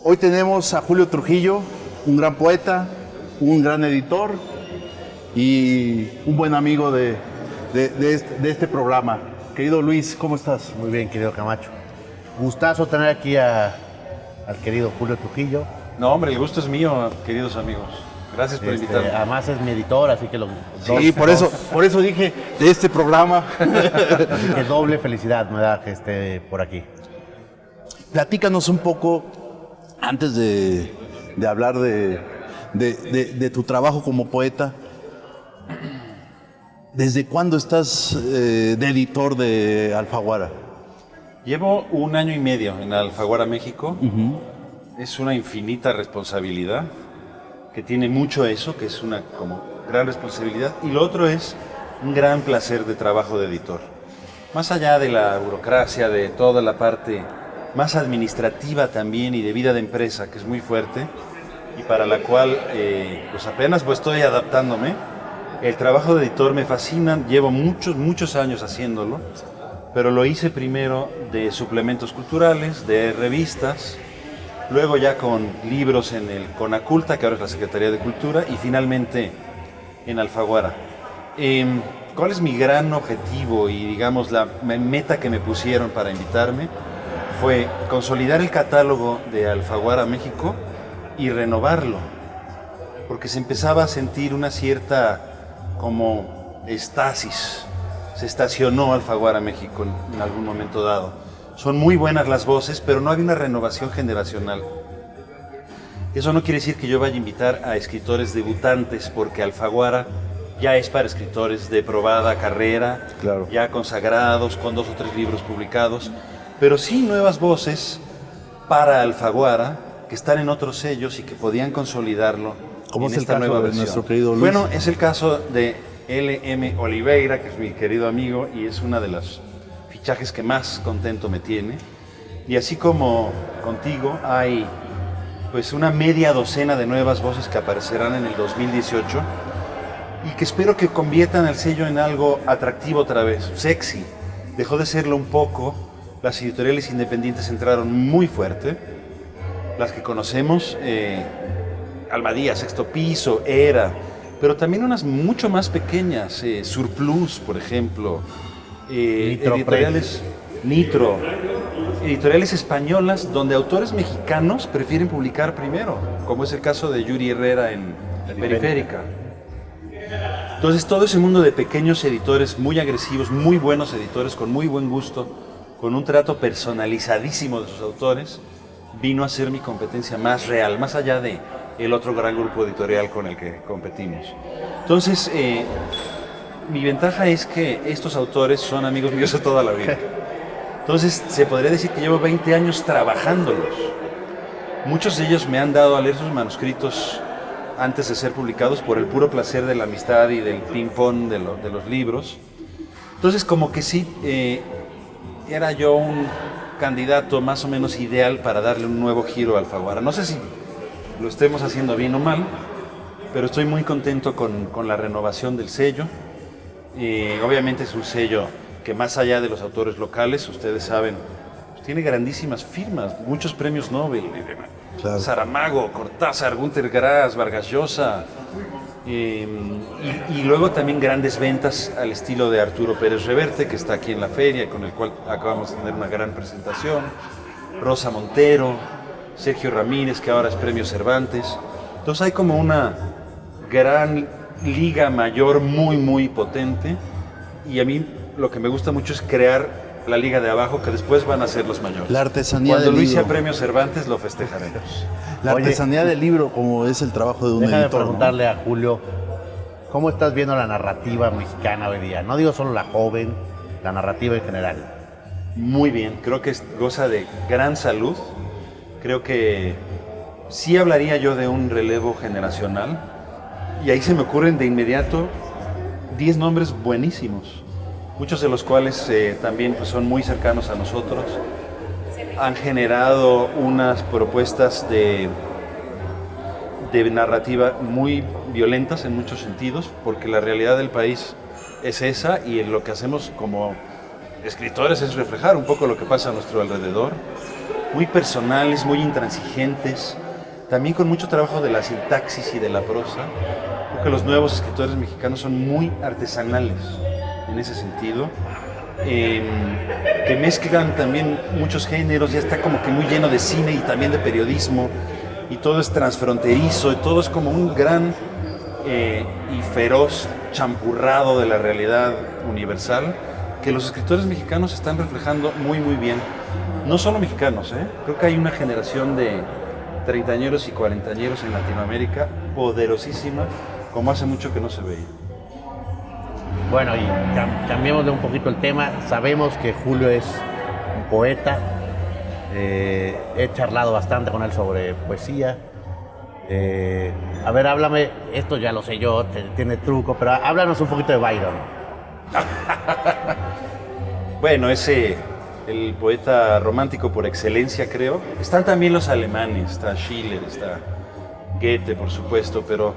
Hoy tenemos a Julio Trujillo, un gran poeta, un gran editor y un buen amigo de este programa. Querido Luis, ¿cómo estás? Muy bien, querido Camacho. Gustazo tener aquí al querido Julio Trujillo. No, hombre, el gusto es mío, queridos amigos. Gracias por invitarme. Además es mi editor, así que Sí, por eso dije de este programa. Así que doble felicidad me da que esté por aquí. Platícanos un poco, antes de hablar de tu trabajo como poeta, ¿desde cuándo estás de editor de Alfaguara? Llevo 1 año y medio en Alfaguara, México. Es una infinita responsabilidad, que tiene mucho eso, que es una como gran responsabilidad. Y lo otro es un gran placer de trabajo de editor. Más allá de la burocracia, de toda la parte más administrativa también y de vida de empresa, que es muy fuerte y para la cual pues apenas estoy adaptándome. El trabajo de editor me fascina, llevo muchos años haciéndolo, pero lo hice primero de suplementos culturales, de revistas, luego ya con libros en el Conaculta, que ahora es la Secretaría de Cultura, y finalmente en Alfaguara. ¿Cuál es mi gran objetivo y digamos la meta que me pusieron para invitarme? Fue consolidar el catálogo de Alfaguara México y renovarlo, porque se empezaba a sentir una cierta como estasis. Se estacionó Alfaguara México en algún momento dado. Son muy buenas las voces, pero no había una renovación generacional. Eso no quiere decir que yo vaya a invitar a escritores debutantes, porque Alfaguara ya es para escritores de probada carrera, claro, ya consagrados, con 2 o 3 libros publicados, pero sí nuevas voces para Alfaguara, que están en otros sellos y que podían consolidarlo. ¿Cómo es el esta caso nueva de versión. nuestro querido Luis? Bueno, es el caso de L.M. Oliveira, que es mi querido amigo y es una de las fichajes que más contento me tiene. Y así como contigo, hay pues una media docena de nuevas voces que aparecerán en el 2018 y que espero que conviertan el sello en algo atractivo otra vez, sexy. Dejó de serlo un poco, las editoriales independientes entraron muy fuerte, las que conocemos, Almadía, Sexto Piso, Era, pero también unas mucho más pequeñas, Surplus, por ejemplo, editoriales Nitro, editoriales españolas donde autores mexicanos prefieren publicar primero, como es el caso de Yuri Herrera en Periférica. Entonces todo ese mundo de pequeños editores muy agresivos, muy buenos editores, con muy buen gusto, con un trato personalizadísimo de sus autores, vino a ser mi competencia más real, más allá de el otro gran grupo editorial con el que competimos. Entonces, mi ventaja es que estos autores son amigos míos de toda la vida. Entonces, se podría decir que llevo 20 años trabajándolos. Muchos de ellos me han dado a leer sus manuscritos antes de ser publicados por el puro placer de la amistad y del ping-pong de los libros. Entonces, como que sí, era yo un candidato más o menos ideal para darle un nuevo giro a Alfaguara. No sé si lo estemos haciendo bien o mal, pero estoy muy contento con la renovación del sello. Obviamente es un sello que más allá de los autores locales, ustedes saben, pues tiene grandísimas firmas, muchos premios Nobel, claro. Saramago, Cortázar, Günter Grass, Vargas Llosa, y luego también grandes ventas al estilo de Arturo Pérez Reverte, que está aquí en la feria, con el cual acabamos de tener una gran presentación, Rosa Montero, Sergio Ramírez, que ahora es Premio Cervantes. Entonces hay como una gran liga mayor muy potente, y a mí lo que me gusta mucho es crear la liga de abajo, que después van a ser los mayores. La artesanía Cuando del Luis sea libro. Premio Cervantes lo festejaremos. La artesanía del libro, como es el trabajo de un Déjame editor, preguntarle a Julio, ¿cómo estás viendo la narrativa mexicana hoy día? No digo solo la joven, la narrativa en general. Muy bien, creo que goza de gran salud. Creo que sí hablaría yo de un relevo generacional, y ahí se me ocurren de inmediato 10 nombres buenísimos, muchos de los cuales también pues, son muy cercanos a nosotros. Han generado unas propuestas de narrativa muy violentas en muchos sentidos, porque la realidad del país es esa, y lo que hacemos como escritores es reflejar un poco lo que pasa a nuestro alrededor. muy personales, muy intransigentes, también con mucho trabajo de la sintaxis y de la prosa. Creo que los nuevos escritores mexicanos son muy artesanales en ese sentido, que mezclan también muchos géneros, ya está como que muy lleno de cine y también de periodismo, y todo es transfronterizo, y todo es como un gran y feroz champurrado de la realidad universal, que los escritores mexicanos están reflejando muy muy bien. No solo mexicanos, creo que hay una generación de treintañeros y cuarentañeros en Latinoamérica poderosísima, como hace mucho que no se veía. Bueno, y cambiemos de un poquito el tema. Sabemos que Julio es un poeta. He charlado bastante con él sobre poesía. A ver, háblame, esto ya lo sé yo, tiene truco, pero háblanos un poquito de Byron. Bueno, el poeta romántico por excelencia, creo. Están también los alemanes, está Schiller, está Goethe, por supuesto, pero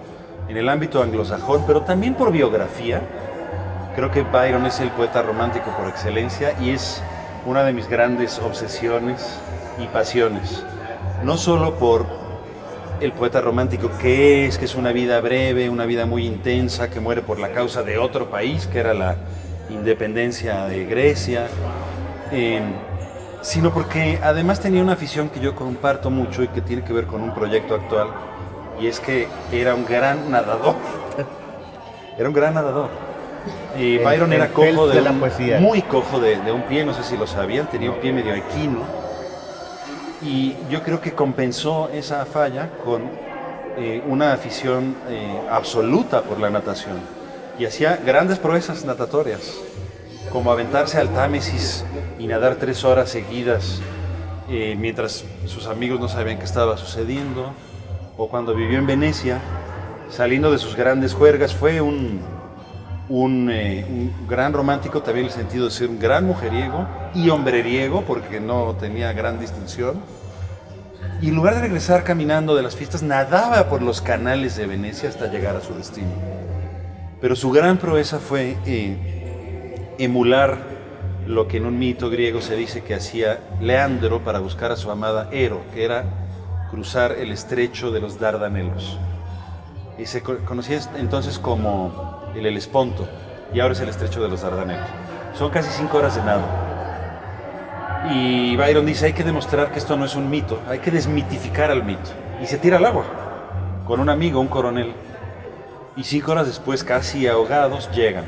en el ámbito anglosajón, pero también por biografía, creo que Byron es el poeta romántico por excelencia y es una de mis grandes obsesiones y pasiones. No solo por el poeta romántico que es una vida breve, una vida muy intensa, que muere por la causa de otro país, que era la independencia de Grecia, sino porque además tenía una afición que yo comparto mucho y que tiene que ver con un proyecto actual, y es que era un gran nadador. Era un gran nadador. Byron era cojo de la poesía. Muy cojo de un pie, no sé si lo sabían, tenía un pie medio equino. Y yo creo que compensó esa falla con una afición absoluta por la natación. Y hacía grandes proezas natatorias, como aventarse al Támesis y nadar 3 horas seguidas mientras sus amigos no sabían qué estaba sucediendo. O cuando vivió en Venecia, saliendo de sus grandes juergas, fue un gran romántico, también en el sentido de ser un gran mujeriego y hombreriego, porque no tenía gran distinción. Y en lugar de regresar caminando de las fiestas, nadaba por los canales de Venecia hasta llegar a su destino. Pero su gran proeza fue emular lo que en un mito griego se dice que hacía Leandro para buscar a su amada Ero, que era cruzar el estrecho de los Dardanelos. Y se conocía entonces como el Helesponto, y ahora es el estrecho de los Dardanelos. Son casi 5 horas de nado. Y Byron dice, hay que demostrar que esto no es un mito, hay que desmitificar al mito. Y se tira al agua, con un amigo, un coronel. Y 5 horas después, casi ahogados, llegan.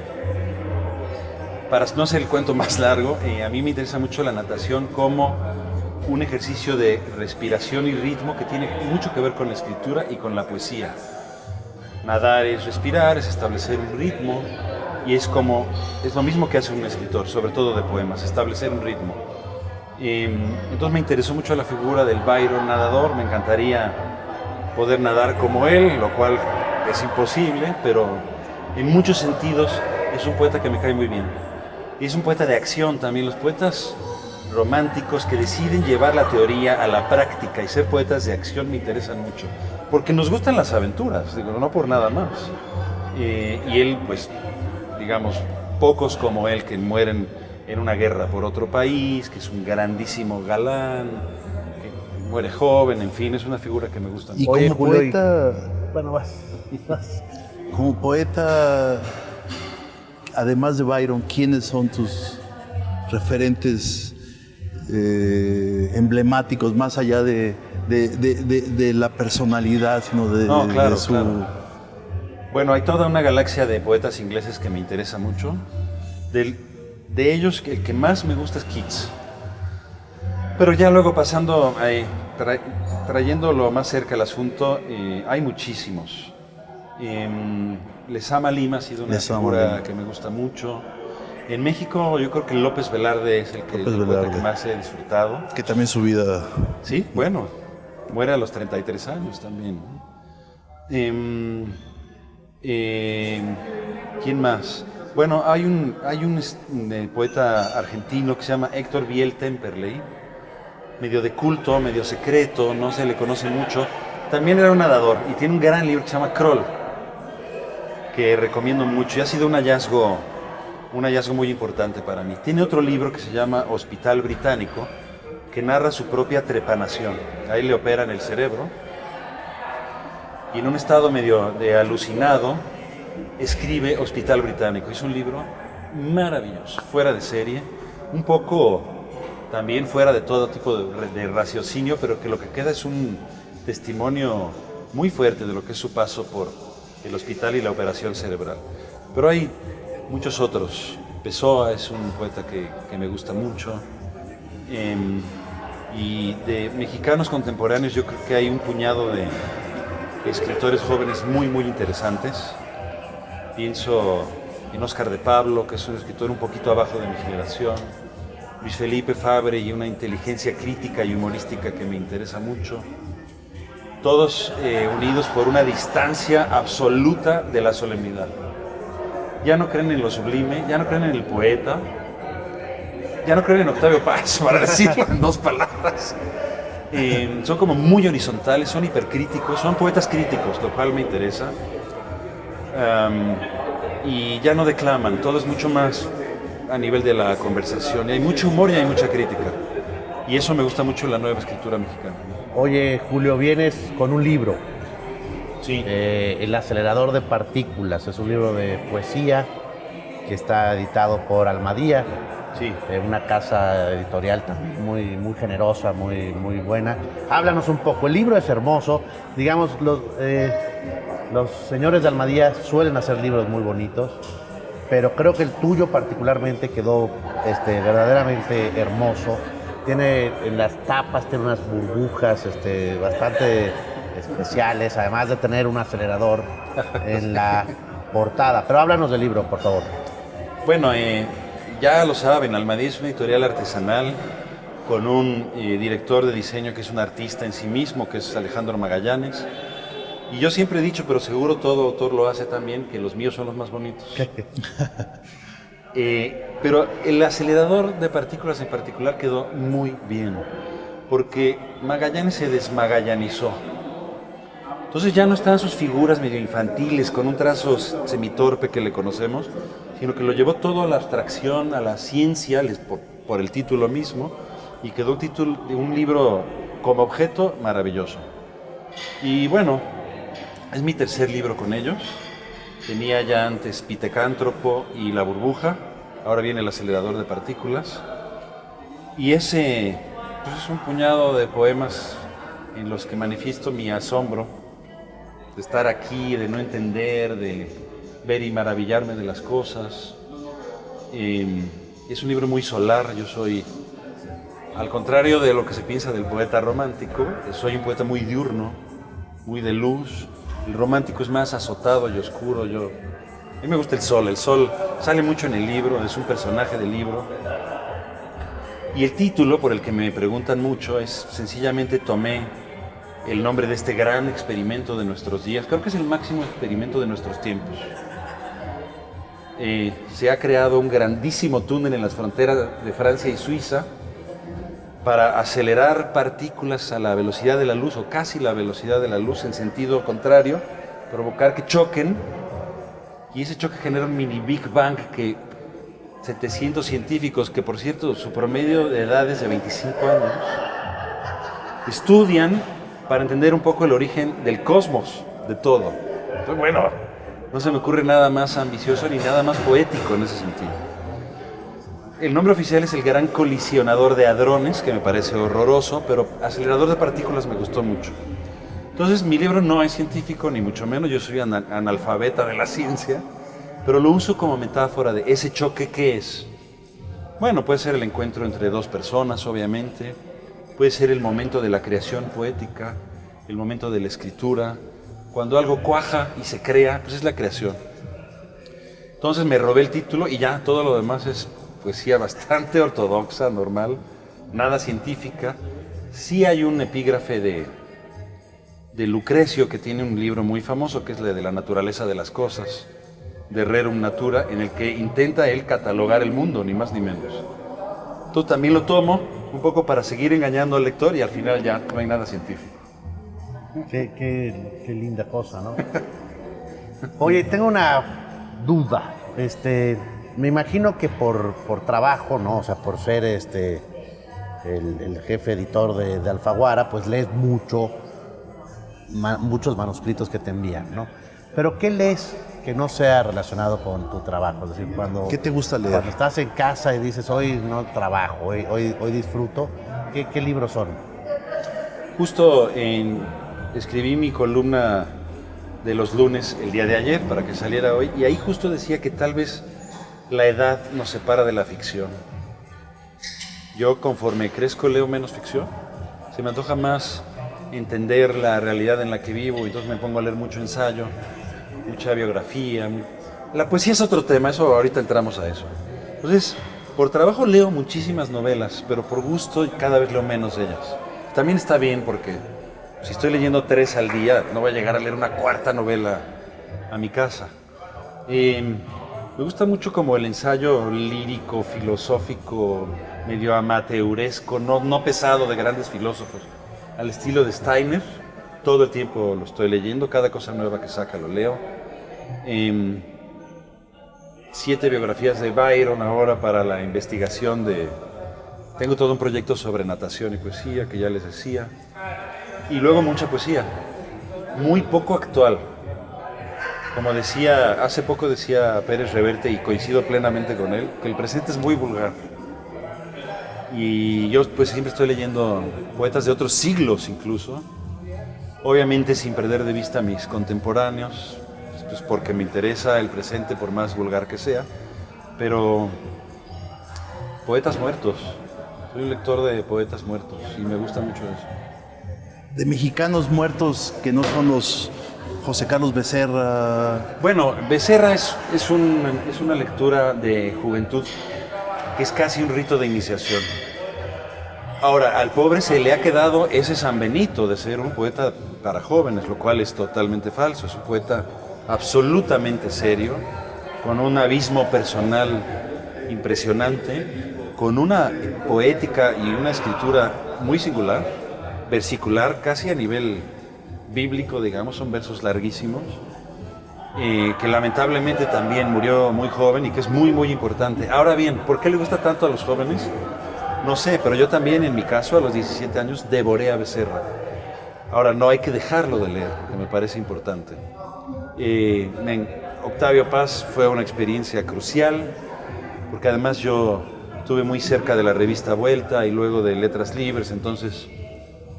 Para no hacer el cuento más largo, a mí me interesa mucho la natación como un ejercicio de respiración y ritmo que tiene mucho que ver con la escritura y con la poesía. Nadar es respirar, es establecer un ritmo, y es lo mismo que hace un escritor, sobre todo de poemas, establecer un ritmo. Entonces me interesó mucho la figura del Byron nadador. Me encantaría poder nadar como él, lo cual es imposible, pero en muchos sentidos es un poeta que me cae muy bien. Y es un poeta de acción también. Los poetas románticos que deciden llevar la teoría a la práctica y ser poetas de acción me interesan mucho, porque nos gustan las aventuras, digo, no por nada más. Y él, pues, digamos, pocos como él que mueren en una guerra por otro país, que es un grandísimo galán, que muere joven, en fin, es una figura que me gusta mucho. Y como poeta, bueno, vas. como poeta, además de Byron, ¿quiénes son tus referentes emblemáticos, más allá de la personalidad, sino de su... Claro. Bueno, hay toda una galaxia de poetas ingleses que me interesa mucho. De ellos, el que más me gusta es Keats. Pero ya luego pasando, trayéndolo más cerca al asunto, hay muchísimos. Lezama Lima ha sido una figura que me gusta mucho. En México yo creo que López Velarde es el poeta que más he disfrutado. Que también su vida... Sí, bueno, muere a los 33 años también. ¿Quién más? Bueno, hay un poeta argentino que se llama Héctor Biel Temperley, medio de culto, medio secreto, no se le conoce mucho. También era un nadador y tiene un gran libro que se llama Kroll, que recomiendo mucho y ha sido un hallazgo muy importante para mí. Tiene otro libro que se llama Hospital Británico, que narra su propia trepanación. Ahí le operan el cerebro y en un estado medio de alucinado escribe Hospital Británico. Es un libro maravilloso, fuera de serie, un poco también fuera de todo tipo de raciocinio, pero que lo que queda es un testimonio muy fuerte de lo que es su paso por el hospital y la operación cerebral. Pero hay muchos otros. Pessoa es un poeta que me gusta mucho. Y de mexicanos contemporáneos yo creo que hay un puñado de escritores jóvenes muy, muy interesantes. Pienso en Óscar de Pablo, que es un escritor un poquito abajo de mi generación. Luis Felipe Fabre y una inteligencia crítica y humorística que me interesa mucho. Todos unidos por una distancia absoluta de la solemnidad. Ya no creen en lo sublime, ya no creen en el poeta, ya no creen en Octavio Paz, para decirlo en 2 palabras. Son como muy horizontales, son hipercríticos, son poetas críticos, lo cual me interesa. Y ya no declaman, todo es mucho más a nivel de la conversación. Y hay mucho humor y hay mucha crítica. Y eso me gusta mucho en la nueva escritura mexicana. Oye, Julio, vienes con un libro. Sí. El acelerador de partículas. Es un libro de poesía que está editado por Almadía. Sí. Una casa editorial también muy generosa, muy buena. Háblanos un poco. El libro es hermoso. Digamos, los señores de Almadía suelen hacer libros muy bonitos, pero creo que el tuyo particularmente quedó verdaderamente hermoso. Tiene en las tapas, tiene unas burbujas bastante especiales, además de tener un acelerador en la portada. Pero háblanos del libro, por favor. Bueno, ya lo saben, Almadía es una editorial artesanal con un director de diseño que es un artista en sí mismo, que es Alejandro Magallanes. Y yo siempre he dicho, pero seguro todo autor lo hace también, que los míos son los más bonitos. Pero el acelerador de partículas en particular quedó muy bien, porque Magallanes se desmagallanizó. Entonces ya no están sus figuras medio infantiles con un trazo semitorpe que le conocemos, sino que lo llevó todo a la abstracción, a la ciencia, por el título mismo, y quedó un libro como objeto maravilloso. Y bueno, es mi tercer libro con ellos. Tenía ya antes Pitecántropo y La burbuja, ahora viene El acelerador de partículas. Y ese pues es un puñado de poemas en los que manifiesto mi asombro de estar aquí, de no entender, de ver y maravillarme de las cosas. Es un libro muy solar. Yo soy, al contrario de lo que se piensa del poeta romántico, soy un poeta muy diurno, muy de luz. El romántico es más azotado y oscuro. A mí me gusta el sol sale mucho en el libro, es un personaje del libro. Y el título, por el que me preguntan mucho, es sencillamente tomé el nombre de este gran experimento de nuestros días. Creo que es el máximo experimento de nuestros tiempos. Se ha creado un grandísimo túnel en las fronteras de Francia y Suiza para acelerar partículas a la velocidad de la luz o casi la velocidad de la luz en sentido contrario, provocar que choquen, y ese choque genera un mini Big Bang que 700 científicos, que por cierto su promedio de edad es de 25 años, estudian para entender un poco el origen del cosmos, de todo. Entonces, bueno, no se me ocurre nada más ambicioso ni nada más poético en ese sentido. El nombre oficial es el Gran Colisionador de Hadrones, que me parece horroroso, pero acelerador de partículas me gustó mucho. Entonces, mi libro no es científico, ni mucho menos, yo soy analfabeta de la ciencia, pero lo uso como metáfora de ese choque que es. Bueno, puede ser el encuentro entre dos personas, obviamente, puede ser el momento de la creación poética, el momento de la escritura, cuando algo cuaja y se crea, pues es la creación. Entonces me robé el título y ya, todo lo demás es poesía bastante ortodoxa, normal, nada científica. Sí hay un epígrafe de Lucrecio, que tiene un libro muy famoso, que es el de la naturaleza de las cosas, de Rerum Natura, en el que intenta él catalogar el mundo, ni más ni menos. Entonces también lo tomo un poco para seguir engañando al lector y al final ya no hay nada científico. Qué linda cosa, ¿no? Oye, tengo una duda. Me imagino que por trabajo, ¿no? O sea, por ser el jefe editor de Alfaguara, pues lees muchos manuscritos que te envían, ¿no? Pero ¿qué lees que no sea relacionado con tu trabajo? Es decir, ¿Qué te gusta leer? Cuando estás en casa y dices, hoy no trabajo, hoy disfruto, ¿qué libros son? Justo escribí mi columna de los lunes el día de ayer para que saliera hoy, y ahí justo decía que tal vez la edad nos separa de la ficción. Yo, conforme crezco, leo menos ficción. Se me antoja más entender la realidad en la que vivo, y entonces me pongo a leer mucho ensayo, mucha biografía. La poesía es otro tema, eso ahorita entramos a eso. Entonces, por trabajo leo muchísimas novelas, pero por gusto cada vez leo menos de ellas. También está bien, porque si estoy leyendo 3 al día, no voy a llegar a leer una 4ª novela a mi casa. Me gusta mucho como el ensayo lírico, filosófico, medio amateuresco, no pesado, de grandes filósofos, al estilo de Steiner. Todo el tiempo lo estoy leyendo, cada cosa nueva que saca lo leo. 7 biografías de Byron ahora para la investigación Tengo todo un proyecto sobre natación y poesía, que ya les decía. Y luego mucha poesía, muy poco actual. Como decía, hace poco decía Pérez Reverte, y coincido plenamente con él, que el presente es muy vulgar. Y yo pues siempre estoy leyendo poetas de otros siglos incluso, obviamente sin perder de vista a mis contemporáneos, pues porque me interesa el presente por más vulgar que sea, pero poetas muertos. Soy un lector de poetas muertos y me gusta mucho eso. De mexicanos muertos que no son los José Carlos Becerra. Bueno, Becerra es una lectura de juventud que es casi un rito de iniciación. Ahora, al pobre se le ha quedado ese San Benito de ser un poeta para jóvenes, lo cual es totalmente falso. Es un poeta absolutamente serio, con un abismo personal impresionante, con una poética y una escritura muy singular, versicular, casi a nivel bíblico, digamos, son versos larguísimos, que lamentablemente también murió muy joven y que es muy, muy importante. Ahora bien, ¿por qué le gusta tanto a los jóvenes? No sé, pero yo también, en mi caso, a los 17 años, devoré a Becerra. Ahora, no hay que dejarlo de leer, porque me parece importante. Octavio Paz fue una experiencia crucial, porque además yo estuve muy cerca de la revista Vuelta y luego de Letras Libres, entonces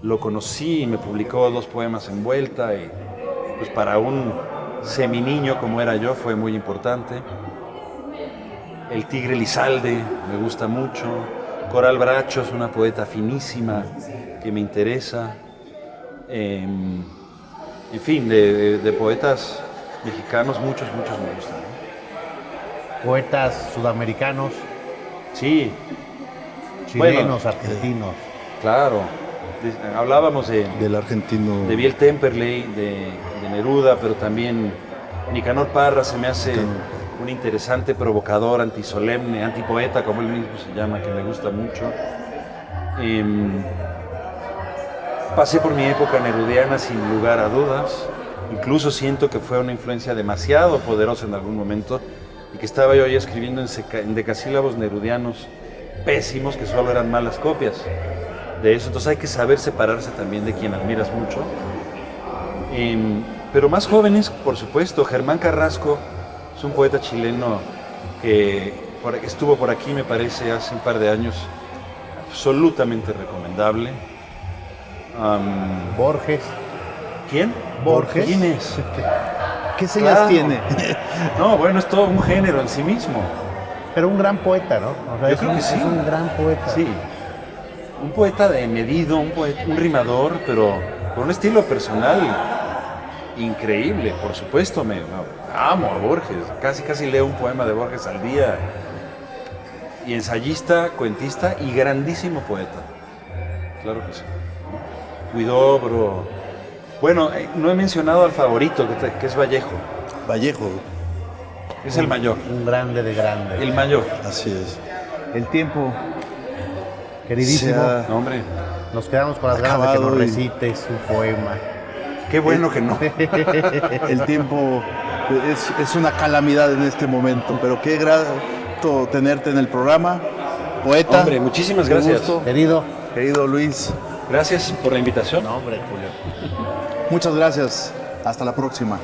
lo conocí y me publicó 2 poemas en Vuelta, y pues para un seminiño como era yo fue muy importante. El Tigre Lizalde me gusta mucho. Coral Bracho es una poeta finísima que me interesa. En fin, de poetas mexicanos, muchos me gustan. Poetas sudamericanos, Sí, chilenos, bueno, argentinos. claro. Hablábamos Del argentino. de Biel Temperley, de Neruda, pero también Nicanor Parra se me hace un interesante provocador, antisolemne, antipoeta, como él mismo se llama, que me gusta mucho. Pasé por mi época nerudiana sin lugar a dudas. Incluso siento que fue una influencia demasiado poderosa en algún momento, y que estaba yo ahí escribiendo en decasílabos nerudianos pésimos, que solo eran malas copias de eso. Entonces hay que saber separarse también de quien admiras mucho. Pero más jóvenes, por supuesto, Germán Carrasco es un poeta chileno que estuvo por aquí, me parece, hace un par de años, absolutamente recomendable. Borges. ¿Quién? Borges. ¿Quién es? ¿Qué señas Claro. tiene? No, bueno, es todo un género en sí mismo. Pero un gran poeta, ¿no? O sea, Yo creo que sí. Es un gran poeta. Sí, un poeta de medido, un rimador, pero con un estilo personal increíble. Por supuesto, amo a Borges. Casi leo un poema de Borges al día. Y ensayista, cuentista y grandísimo poeta. Claro que sí. Huidobro. Bueno, no he mencionado al favorito, que es Vallejo. Vallejo, Es el mayor. Un grande de grande. El mayor. así es. El tiempo Queridísimo, se ha No, hombre, nos quedamos con las ganas de que acabado nos y- recites un poema. qué bueno que no. El tiempo es una calamidad en este momento, pero qué grato tenerte en el programa poeta. Hombre, muchísimas Qué gracias. gusto. Querido. Querido Luis, Gracias por la invitación. No, hombre, Julio. muchas gracias. Hasta la próxima.